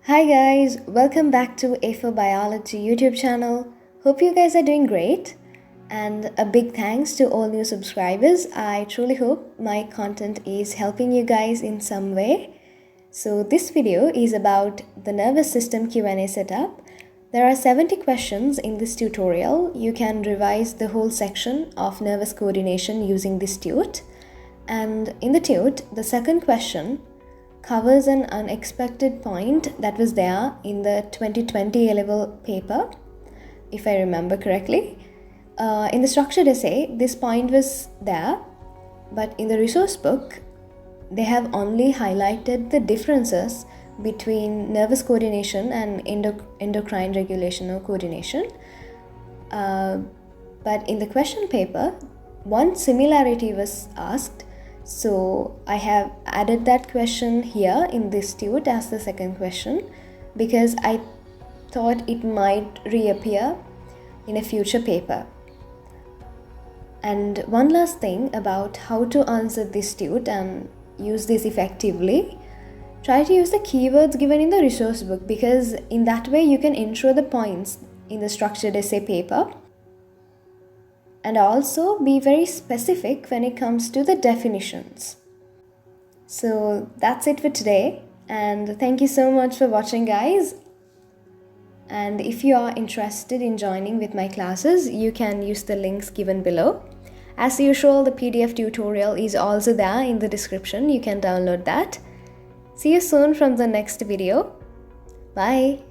Hi guys, welcome back to A for Biology YouTube channel. Hope you guys are doing great. And a big thanks to all new subscribers. I truly hope my content is helping you guys in some way. So this video is about the nervous system Q&A setup. There are 70 questions in this tutorial. You can revise the whole section of nervous coordination using this tute. And in the tute, the second question covers an unexpected point that was there in the 2020 A-level paper, if I remember correctly. In the structured essay, this point was there, but in the resource book, they have only highlighted the differences between nervous coordination and endocrine regulation or coordination. But in the question paper, one similarity was asked. So I have added that question here in this tute as the second question because I thought it might reappear in a future paper. And one last thing about how to answer this tute and use this effectively. Try to use the keywords given in the resource book because in that way you can ensure the points in the structured essay paper. And also be very specific when it comes to the definitions. So that's it for today, and thank you so much for watching, guys. And if you are interested in joining with my classes, you can use the links given below. As usual, the PDF tutorial is also there in the description. You can download that. See you soon from the next video. Bye.